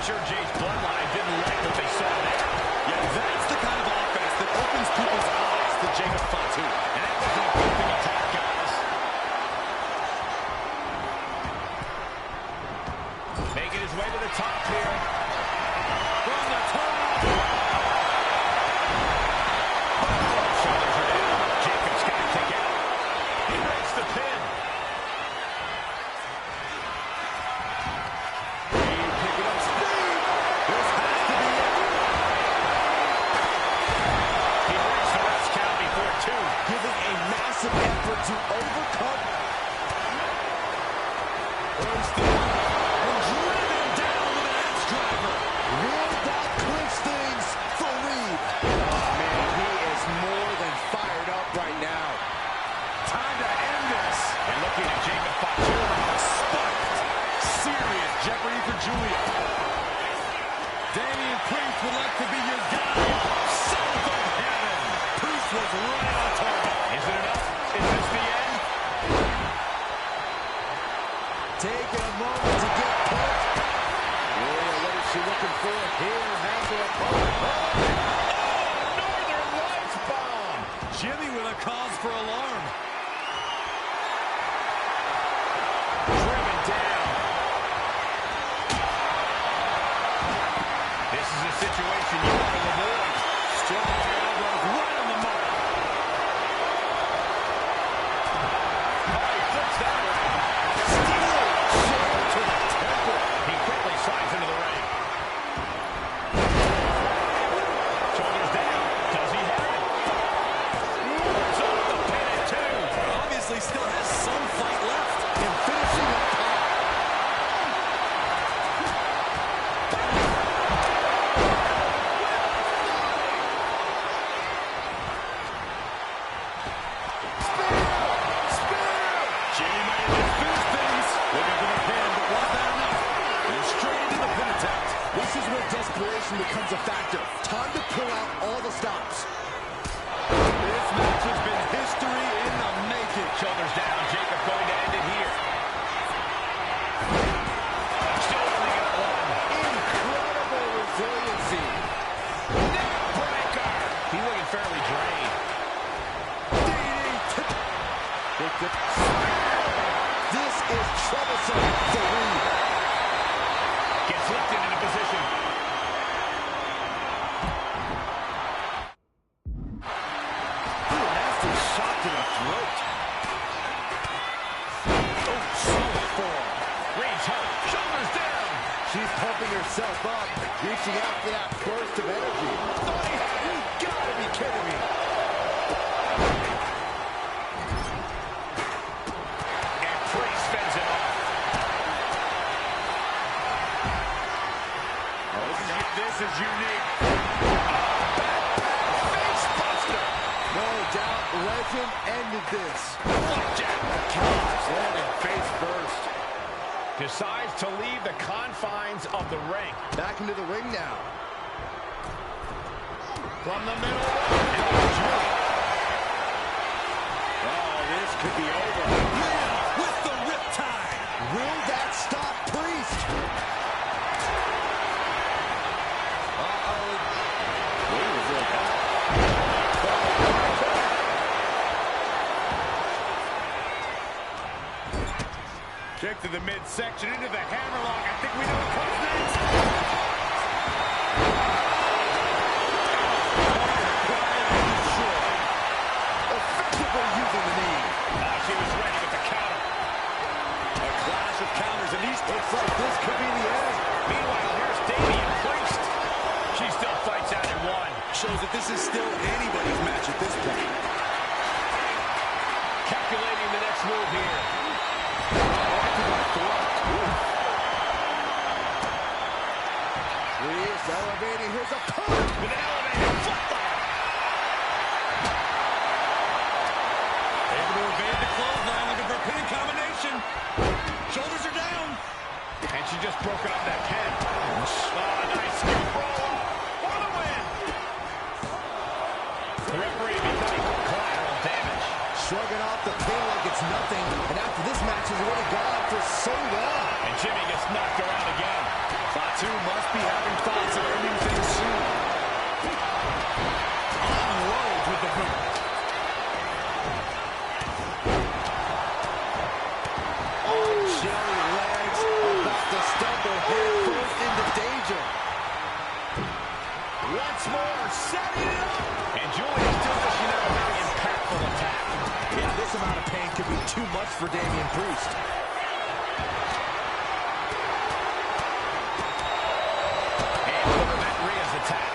sure Jay's bloodline didn't like what they saw there. Yeah, that's the kind of offense that opens people's eyes to Jacob Fatu. And that was a good attack, guys. Making his way to the top here. From the top. Shoulders are down. Jacob's got to take out. He breaks the pin. Picking up speed. This has to be it. He breaks the rest count before two. Giving a massive effort to overcome. There's the and driven down with an axe driver. Will that clinch things for Reed? Oh, man, he is more than fired up right now. Time to end this. And looking at Jacob Fatu, spiked. Serious jeopardy for Julia. Damian Priest would like to be your guy. South of heaven. Priest was right on target. Is it enough? Is this the end? Taking a moment to get put. Julia, what is she looking for here? Has her opponent. Oh, Northern Lights bomb. Jimmy with a cause for alarm. Driven down. This is a situation you want to avoid. Strong elbows right on the mark. Oh, he flips that around. Steel shoulder to the temple. He quickly slides into the ring. Shoulders down. Does he have it? Moves off the pin at two. Obviously still has some fight left. And finishing up top. Desperation becomes a factor. Time to pull out all the stops. This match has been history in the making. Shoulders down. Jacob going to end it here. Still only got one. Incredible resiliency. Neck breaker. He's looking fairly drained. This is troublesome for Reed. Gets lifted into position. She's pumping herself up, reaching out for that burst of energy. You gotta be kidding me. And Priest fends it off. This is unique. Face buster. No doubt legend ended this. Blackjack. Gosh, landing face first. Decides to leave the confines of the ring. Back into the ring now. From the middle. Oh, this could be over. Man, with the riptide. Will that stop Priest? Kick to the midsection, into the hammerlock. I think we know what comes next. Effectively using the knee. She was ready with the counter. A clash of counters, and these looks like this could be the end. Meanwhile, here's Damian Priest. She still fights out in one. Shows that this is still anybody's match at this point. Calculating the next move here. Priest elevating his opponent with an elevated football. Able to evade the clothesline, looking for a pinning combination. Shoulders are down. And she just broke off that pin. Oh, nice scoop roll for the win. The referee becoming collateral damage. Shrugging off the pin like it's nothing. And after this match has already gone for so long. And Jimmy gets knocked around again. two must be having thoughts of ending things soon. Unloads with the boot. On jelly legs, about to stumble head first into danger. Once more, setting it up. And Julian's still dishing out a very impactful attack. Yeah, this amount of pain could be too much for Damian Priest. And prevent Rhea's attack.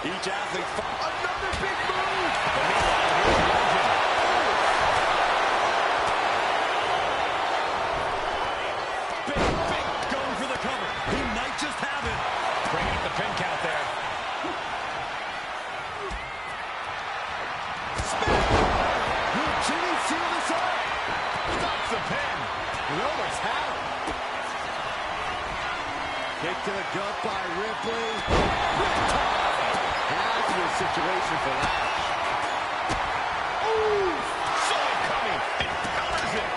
Each athlete another big move. But meanwhile, here's Logan. Big, going for the cover. He might just have it. Bringing up the pin count there. Will Jimmy seal this up? Stops the pin. He almost had him. Kick to the gut by Ripley. Has to be a situation for that. Ooh, saw it coming and counters it.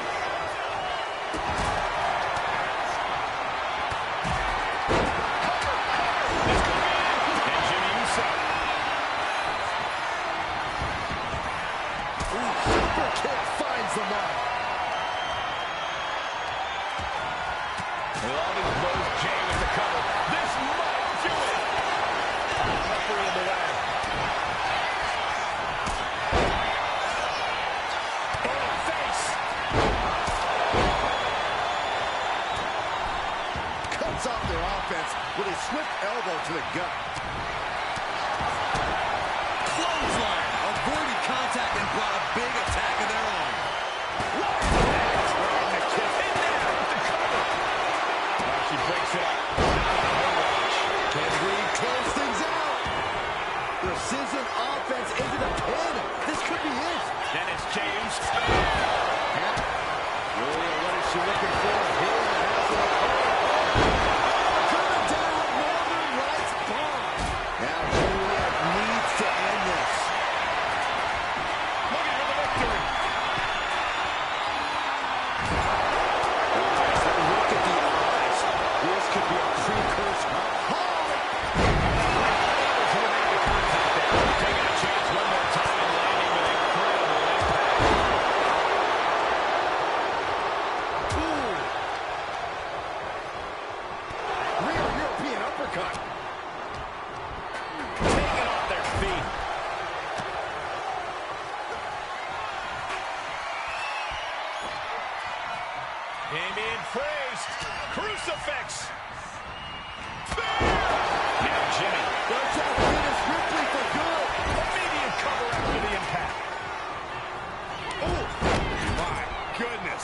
The mark. Loving blows Jay with the cover. This might do it. Referee in the way. Oh, face. Cuts off their offense with a swift elbow to the gut. Clothesline. Avoided contact and brought a big attack of their own. She breaks it up. Can Reed close things out? Precision offense into the pin. This could be it. Then it's James. Julia, what is she looking for? Here has it. Coming down, Northern Lights bomb. Now Julia needs to end this. Looking for the victory. Look at the eyes. This could be a precursor. Taking a chance one more time and landing with incredible impact. Ooh. Real European uppercut. Taking off their feet. Damian Priest. Crucifix. Now Jimmy. Goes out finish Ripley for good. Immediate cover after the impact. Oh, my goodness.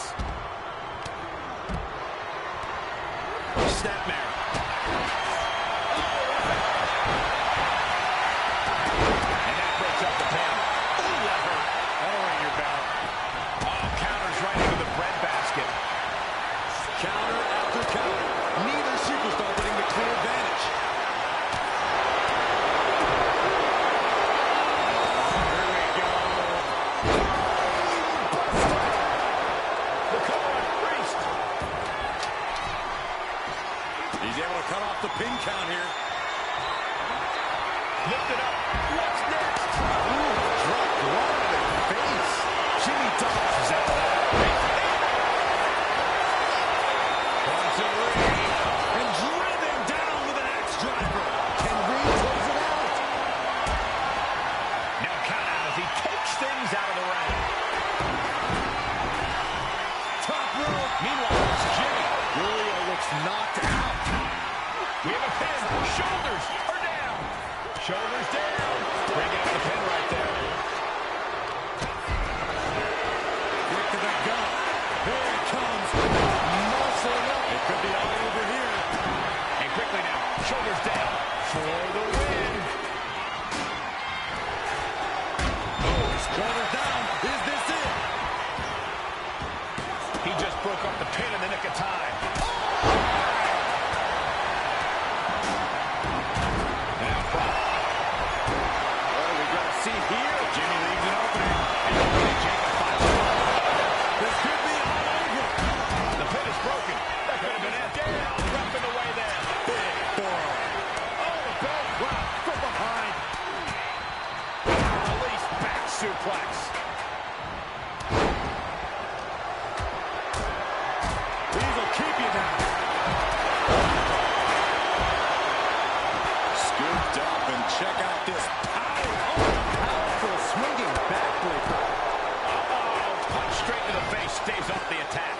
Snapmare. And that breaks up the pin. Ooh, that hurt. That'll ring your bell. Oh, counters right into the breadbasket. Counter after counter. Neither superstar getting the clear advantage. Here we go. The cover on Priest. He's able to cut off the pin count here. Lift it up. What's next? Ooh, drop right in the face. Jimmy dodges out of that. And driven down with an axe driver. Can Reed close it out? Now count out as he takes things out of the ring. Top rope. Meanwhile, it's Jimmy. Julia looks knocked out. We have a pin. Shoulders are down. Shoulders down. Bring out the pin right there. Kick to the gut. Here it comes. Muscle up. It could be all over here. And quickly now, shoulders down for the win. Oh, shoulders down. Is this it? He just broke up the pin in the nick of time. Now, suplex. These will keep you down. Scooped up, and check out this power. Oh, powerful swinging backbreaker. Uh-oh, punch straight to the face, stays off the attack.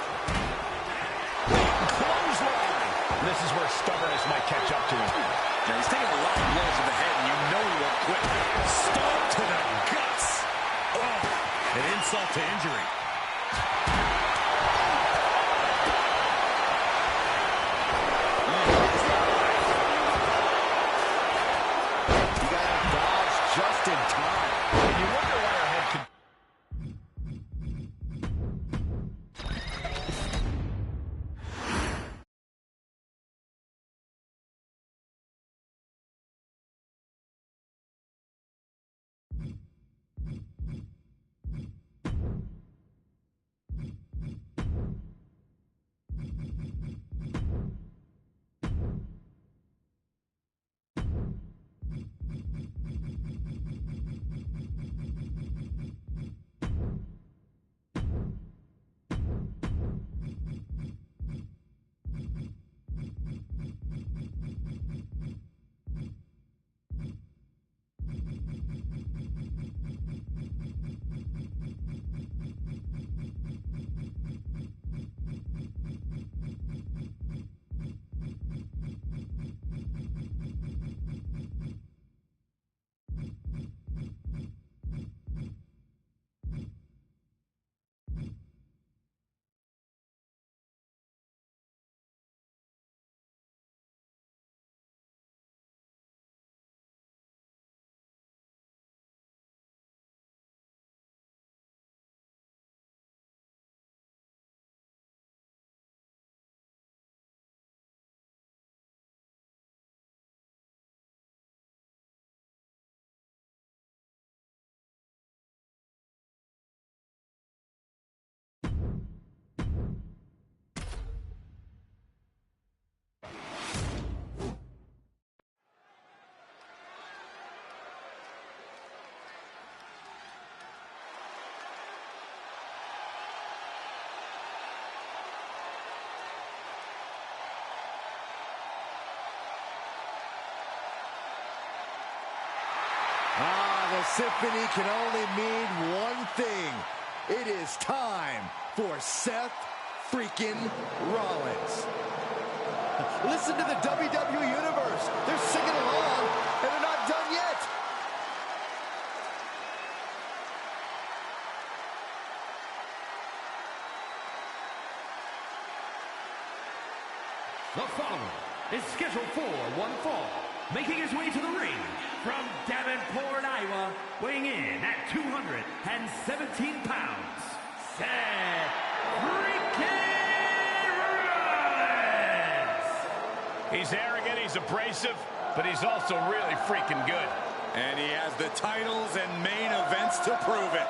Clothesline. This is where stubbornness might catch up to him. Now, he's taking a lot of blows to the head, and you know he won't quit. Stomp to the guts. Oh, an insult to injury. He got out of dodge just in time. You wonder why our head could... The symphony can only mean one thing. It is time for Seth freaking Rollins. Listen to the WWE Universe. They're singing along, and they're not done yet. The follower is scheduled for one fall. Making his way to the ring from Davenport, Iowa, weighing in at 217 pounds, Seth freaking Rollins! He's arrogant, he's abrasive, but he's also really freaking good. And he has the titles and main events to prove it.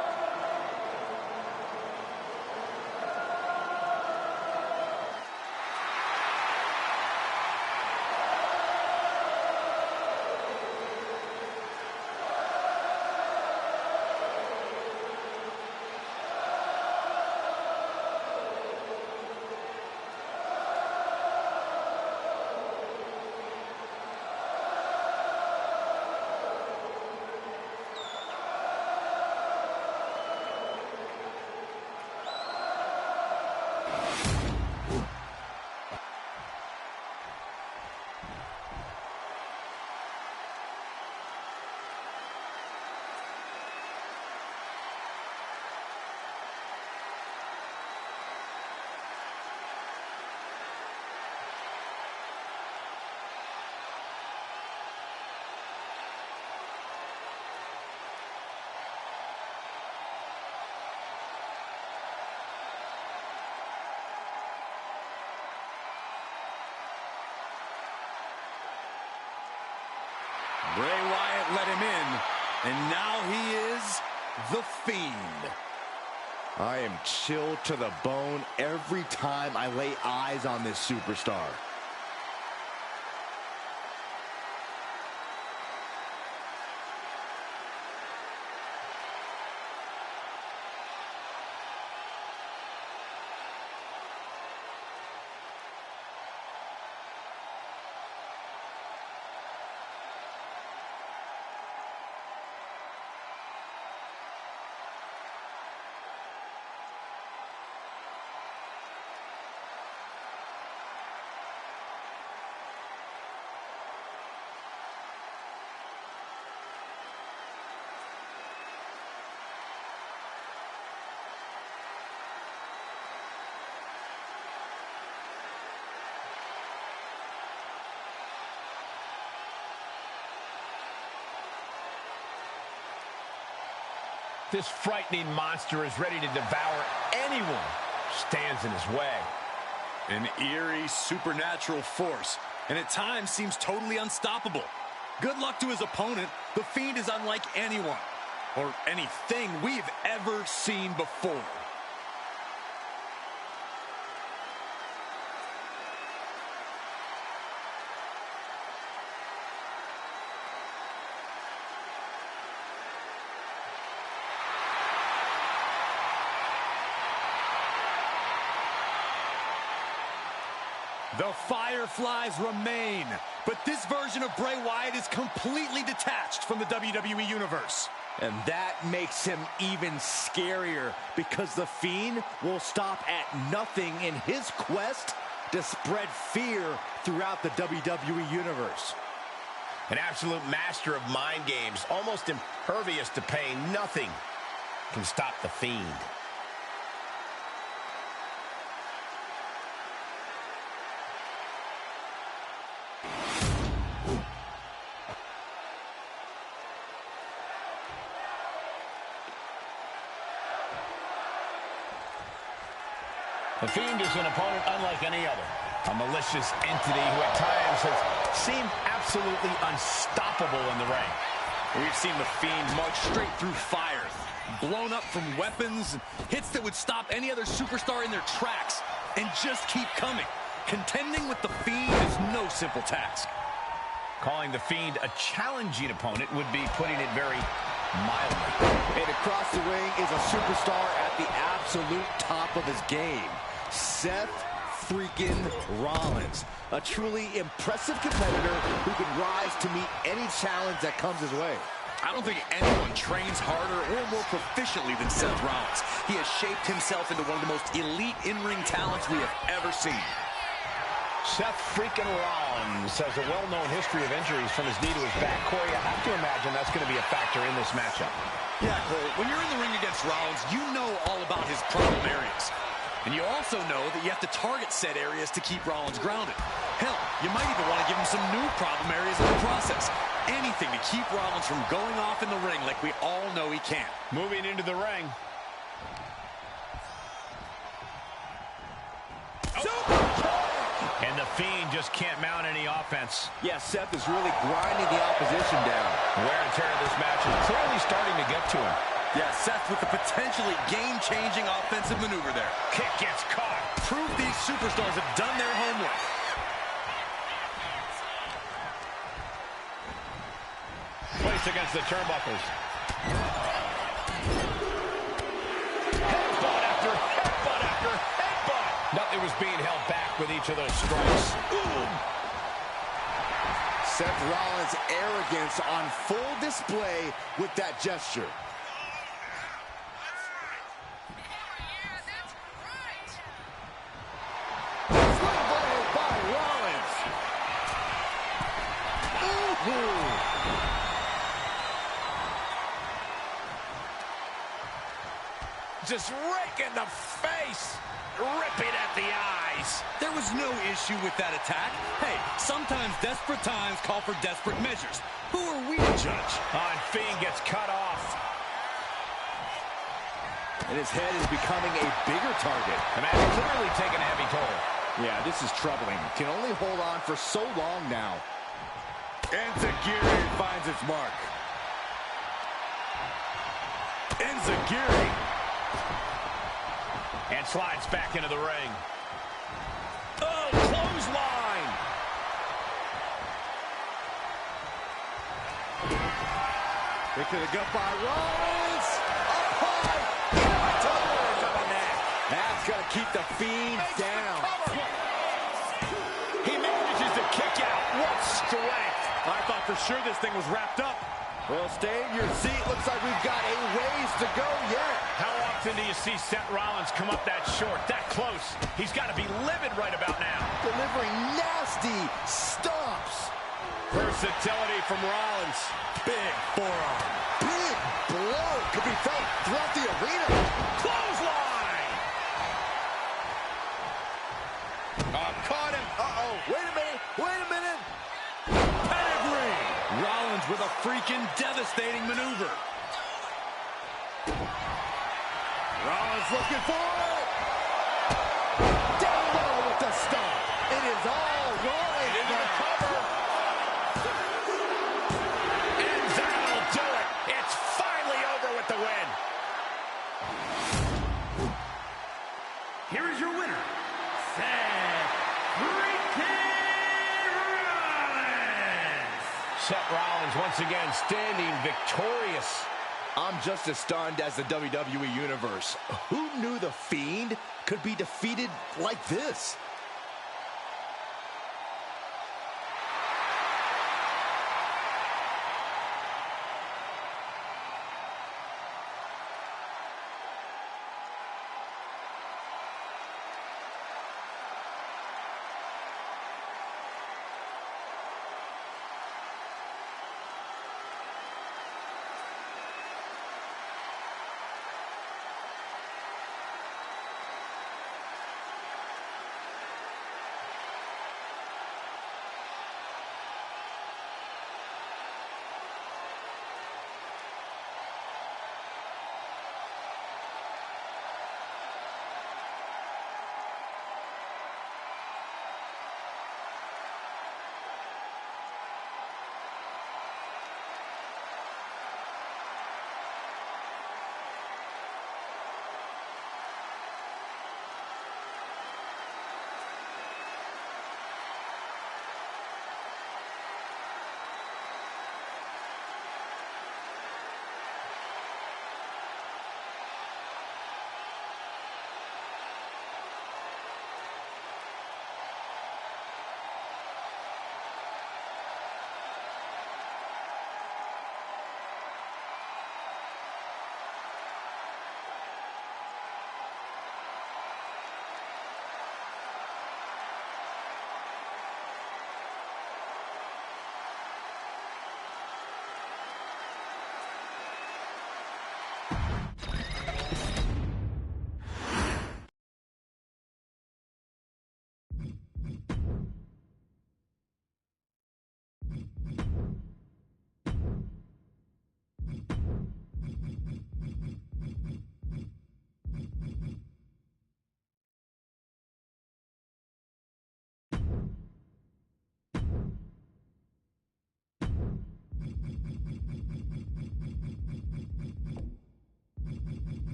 Bray Wyatt let him in, and now he is the Fiend. I am chilled to the bone every time I lay eyes on this superstar. This frightening monster is ready to devour anyone who stands in his way. An eerie, supernatural force, and at times seems totally unstoppable. Good luck to his opponent. The Fiend is unlike anyone or anything we've ever seen before. The Fireflies remain, but this version of Bray Wyatt is completely detached from the WWE Universe. And that makes him even scarier, because the Fiend will stop at nothing in his quest to spread fear throughout the WWE Universe. An absolute master of mind games, almost impervious to pain. Nothing can stop the Fiend. The Fiend is an opponent unlike any other. A malicious entity who at times has seemed absolutely unstoppable in the ring. We've seen the Fiend march straight through fire, blown up from weapons, hits that would stop any other superstar in their tracks, and just keep coming. Contending with the Fiend is no simple task. Calling the Fiend a challenging opponent would be putting it very mildly. And across the ring is a superstar at the absolute top of his game. Seth freaking Rollins, a truly impressive competitor who can rise to meet any challenge that comes his way. I don't think anyone trains harder or more proficiently than Seth Rollins. He has shaped himself into one of the most elite in-ring talents we have ever seen. Seth freaking Rollins has a well-known history of injuries from his knee to his back. Corey, I have to imagine that's going to be a factor in this matchup. Yeah, Cole, when you're in the ring against Rollins, you know all about his problem areas. And you also know that you have to target said areas to keep Rollins grounded. Hell, you might even want to give him some new problem areas in the process. Anything to keep Rollins from going off in the ring like we all know he can. Moving into the ring. And the Fiend just can't mount any offense. Yeah, Seth is really grinding the opposition down. Wear and tear of this match is clearly starting to get to him. Yeah, Seth with the potentially game-changing offensive maneuver there. Kick gets caught. Proof these superstars have done their homework. Placed against the turnbuckles. Headbutt after headbutt after headbutt. Nothing was being held back with each of those strikes. Ooh. Seth Rollins' arrogance on full display with that gesture. Just rake in the face, ripping at the eyes. There was no issue with that attack. Hey, sometimes desperate times call for desperate measures. Who are we to judge? And Fiend gets cut off. And his head is becoming a bigger target. The man is clearly taking a heavy toll. Yeah, this is troubling. Can only hold on for so long now. Enziguri finds its mark. Enziguri. And slides back into the ring. Oh, clothesline. Picked it up by Rollins. Up high. To the neck. That's going to keep the Fiend down. He manages to kick out. What strength. I thought for sure this thing was wrapped up. Well, stay in your seat. Looks like we've got a ways to go yet. How often do you see Seth Rollins come up that short, that close? He's got to be livid right about now. Delivering nasty stomps. Versatility from Rollins. Big forearm. Big blow. Could be felt throughout the arena. Clothesline. Caught him. Uh-oh. Wait a minute. Wait a minute. Pedigree. Rollins with a freaking devastating maneuver. Rhea's looking for it. Down low with the stomp. It is all rolling. Into the cover. And that'll do it. It's finally over with the win. Here is your winner, Seth freaking Rollins. Seth Rollins once again standing victorious. I'm just as stunned as the WWE Universe. Who knew The Fiend could be defeated like this?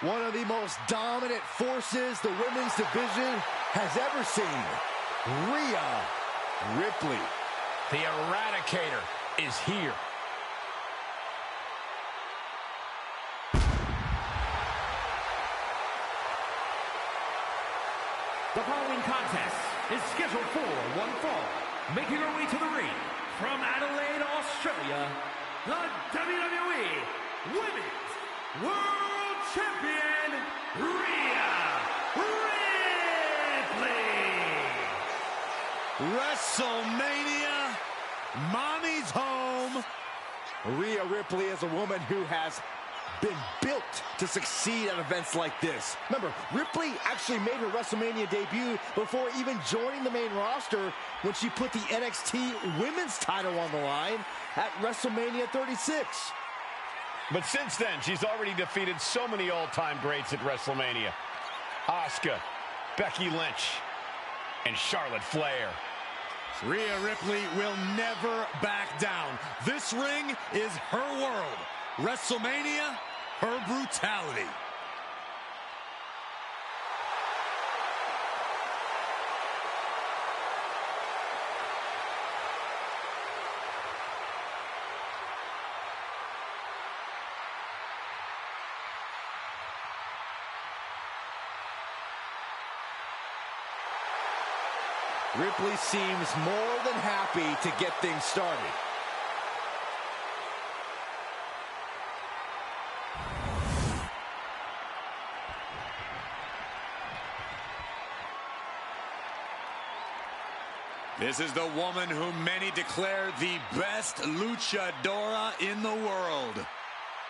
One of the most dominant forces the women's division has ever seen. Rhea Ripley. The Eradicator is here. The following contest is scheduled for one fall. Making her way to the ring from Adelaide, Australia, the WWE Women's World Champion, Rhea Ripley. WrestleMania, mommy's home. Rhea Ripley is a woman who has been built to succeed at events like this. Remember, Ripley actually made her WrestleMania debut before even joining the main roster when she put the NXT Women's title on the line at WrestleMania 36. But since then, she's already defeated so many all-time greats at WrestleMania. Asuka, Becky Lynch, and Charlotte Flair. Rhea Ripley will never back down. This ring is her world. WrestleMania, her brutality. Ripley seems more than happy to get things started. This is the woman who many declare the best luchadora in the world.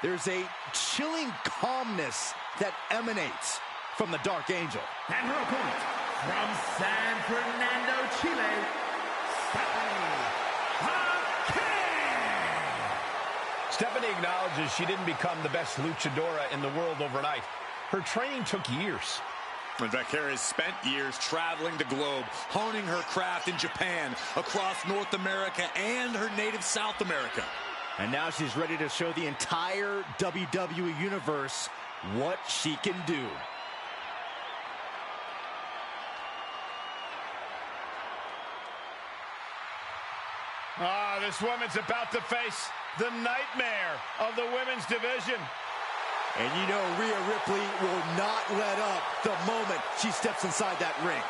There's a chilling calmness that emanates from the Dark Angel. And her opponent, from San Fernando, Chile, Stephanie acknowledges she didn't become the best luchadora in the world overnight. Her training took years. And Valkyria has spent years traveling the globe, honing her craft in Japan, across North America, and her native South America. And now she's ready to show the entire WWE Universe what she can do. This woman's about to face the nightmare of the women's division. And you know Rhea Ripley will not let up the moment she steps inside that ring.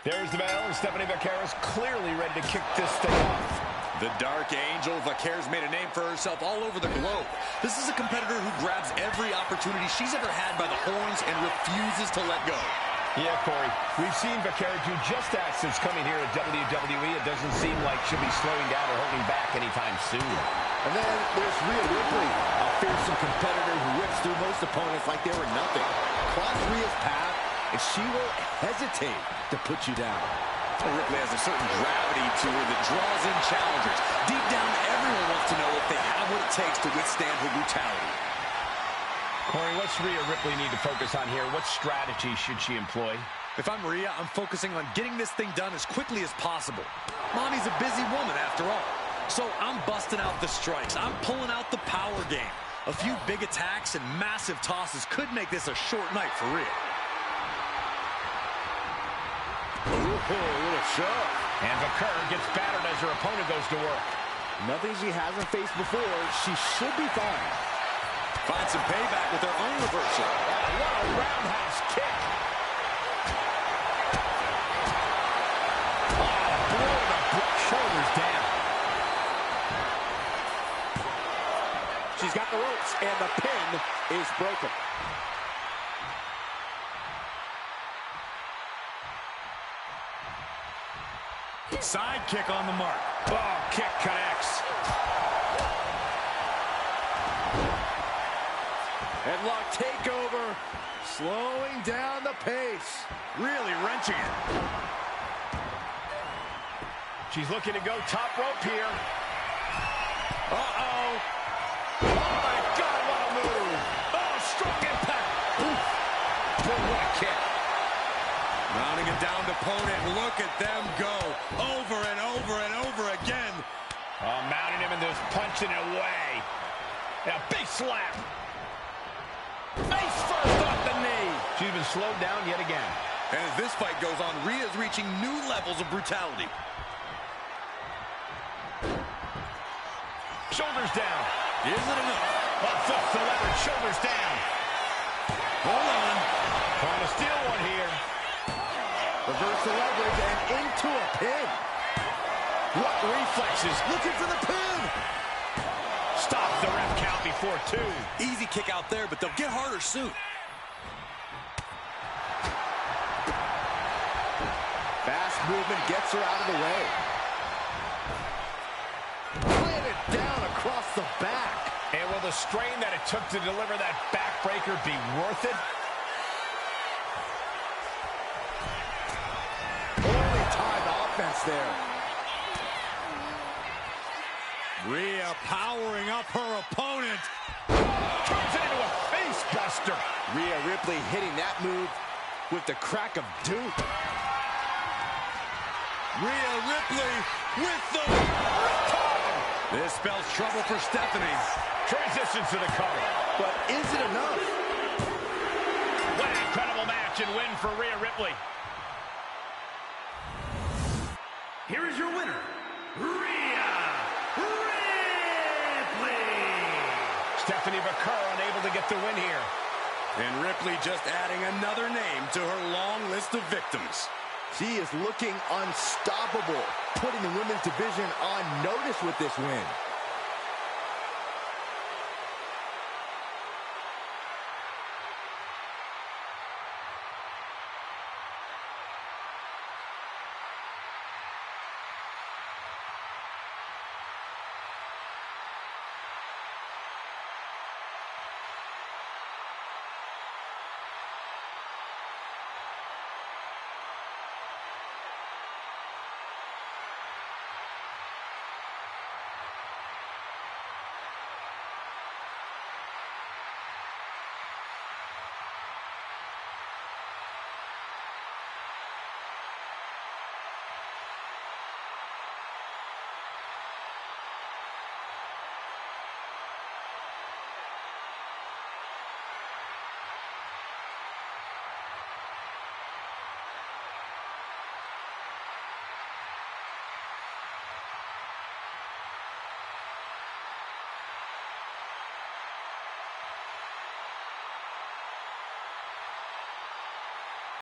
There's the bell, and Stephanie Valkyria's clearly ready to kick this thing off. The Dark Angel, Valkyria's made a name for herself all over the globe. This is a competitor who grabs every opportunity she's ever had by the horns and refuses to let go. Yeah, Corey, we've seen Valkyria do just that since coming here at WWE. It doesn't seem like she'll be slowing down or holding back anytime soon. And then there's Rhea Ripley, a fearsome competitor who whips through most opponents like they were nothing. Cross Rhea's path, and she won't hesitate to put you down. Ripley has a certain gravity to her that draws in challengers. Deep down, everyone wants to know if they have what it takes to withstand her brutality. Corey, what's Rhea Ripley need to focus on here? What strategy should she employ? If I'm Rhea, I'm focusing on getting this thing done as quickly as possible. Mommy's a busy woman, after all. So I'm busting out the strikes. I'm pulling out the power game. A few big attacks and massive tosses could make this a short night for Rhea. Ooh, a little shove. And Valkyria gets battered as her opponent goes to work. Nothing she hasn't faced before. She should be fine. Finds some payback with her own reversal. Oh, what a roundhouse kick. Oh, blow the shoulders down. She's got the ropes, and the pin is broken. Side kick on the mark. Oh, kick connects. Headlock takeover. Slowing down the pace. Really wrenching it. She's looking to go top rope here. Uh-oh. Oh, my God, what a move. Oh, strong impact. Oof. Boy, what a kick. Mounting a downed opponent. Look at them go. Over and over and over again. Oh, mounting him and just punching it away. And a big slap. Face first off the knee. She's been slowed down yet again. And as this fight goes on, Rhea's reaching new levels of brutality. Shoulders down. Is it enough? Oh, foot to leverage. Shoulders down. Hold on. Trying to steal one here. Reverse the leverage and into a pin. What reflexes. Looking for the pin. Stop the ref count before two. Easy kick out there, but they'll get harder soon. Fast movement gets her out of the way. Planted down across the back. And will the strain that it took to deliver that backbreaker be worth it? offense there. Rhea powering up her opponent. Turns it into a face buster. Rhea Ripley hitting that move with the crack of doom. Rhea Ripley with the... This spells trouble for Stephanie. Transitions to the cover. But is it enough? What an incredible match and win for Rhea Ripley. Here is your winner, Rhea Ripley. Stephanie McCurr unable to get the win here. And Ripley just adding another name to her long list of victims. She is looking unstoppable, putting the women's division on notice with this win.